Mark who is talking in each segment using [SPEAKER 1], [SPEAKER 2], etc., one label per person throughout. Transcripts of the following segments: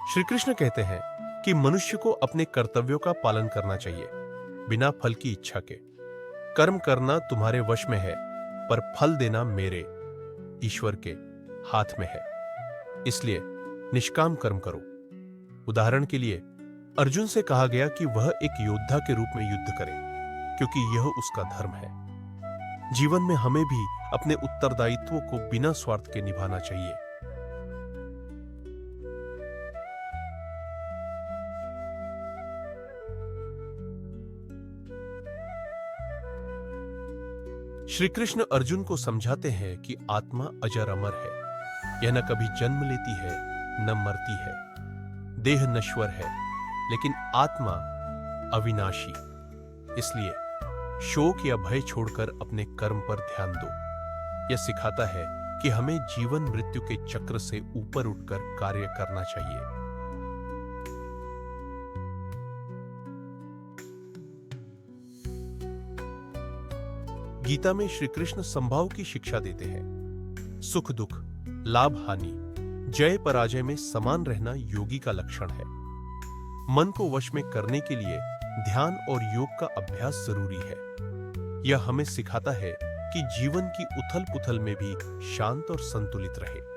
[SPEAKER 1] श्री कृष्ण कहते हैं कि मनुष्य को अपने कर्तव्यों का पालन करना चाहिए, बिना फल की इच्छा के। कर्म करना तुम्हारे वश में है, पर फल देना मेरे, ईश्वर के हाथ में है। इसलिए निष्काम कर्म करो। उदाहरण के लिए अर्जुन से कहा गया कि वह एक योद्धा के रूप में युद्ध करे, क्योंकि यह उसका धर्म है। जीवन में हमें भी अपने उत्तरदायित्वों को बिना स्वार्थ के निभाना चाहिए। श्री कृष्ण अर्जुन को समझाते हैं कि आत्मा अजर अमर है। यह न कभी जन्म लेती है, न मरती है। देह नश्वर है, लेकिन आत्मा अविनाशी। इसलिए शोक या भय छोड़कर अपने कर्म पर ध्यान दो। यह सिखाता है कि हमें जीवन मृत्यु के चक्र से ऊपर उठकर कार्य करना चाहिए। गीता में श्री कृष्ण संभाव की शिक्षा देते हैं। सुख दुख, लाभ हानि, जय पराजय में समान रहना योगी का लक्षण है। मन को वश में करने के लिए ध्यान और योग का अभ्यास जरूरी है। यह हमें सिखाता है कि जीवन की उथल पुथल में भी शांत और संतुलित रहे।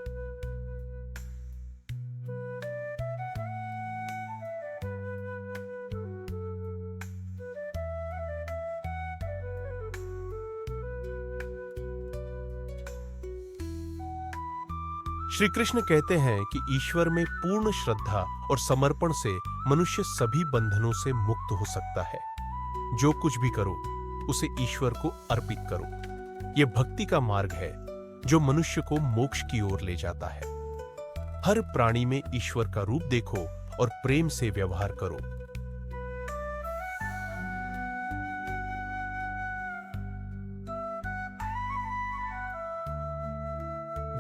[SPEAKER 1] श्री कृष्ण कहते हैं कि ईश्वर में पूर्ण श्रद्धा और समर्पण से मनुष्य सभी बंधनों से मुक्त हो सकता है। जो कुछ भी करो, उसे ईश्वर को अर्पित करो। यह भक्ति का मार्ग है जो मनुष्य को मोक्ष की ओर ले जाता है। हर प्राणी में ईश्वर का रूप देखो और प्रेम से व्यवहार करो।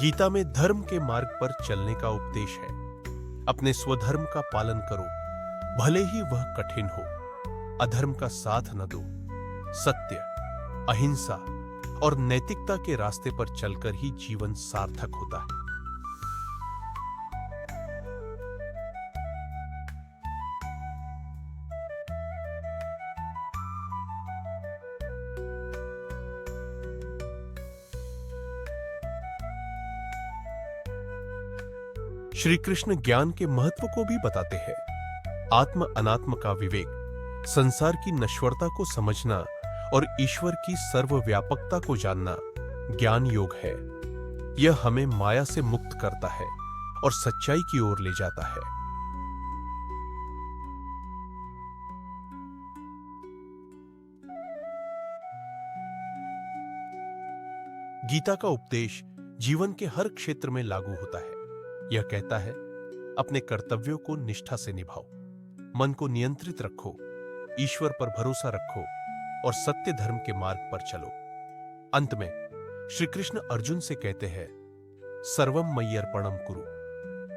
[SPEAKER 1] गीता में धर्म के मार्ग पर चलने का उपदेश है। अपने स्वधर्म का पालन करो, भले ही वह कठिन हो। अधर्म का साथ न दो। सत्य, अहिंसा और नैतिकता के रास्ते पर चलकर ही जीवन सार्थक होता है। श्री कृष्ण ज्ञान के महत्व को भी बताते हैं। आत्म अनात्म का विवेक, संसार की नश्वरता को समझना और ईश्वर की सर्वव्यापकता को जानना ज्ञान योग है। यह हमें माया से मुक्त करता है और सच्चाई की ओर ले जाता है। गीता का उपदेश जीवन के हर क्षेत्र में लागू होता है। यह कहता है, अपने कर्तव्यों को निष्ठा से निभाओ, मन को नियंत्रित रखो, ईश्वर पर भरोसा रखो और सत्य धर्म के मार्ग पर चलो। अंत में श्री कृष्ण अर्जुन से कहते हैं, सर्वम मय्यर्पणम कुरु।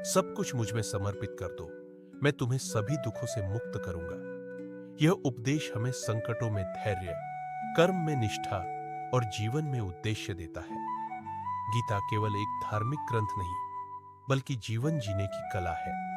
[SPEAKER 1] सब कुछ मुझ में समर्पित कर दो, मैं तुम्हें सभी दुखों से मुक्त करूंगा। यह उपदेश हमें संकटों में धैर्य, कर्म में निष्ठा और जीवन में उद्देश्य देता है। गीता केवल एक धार्मिक ग्रंथ नहीं, बल्कि जीवन जीने की कला है।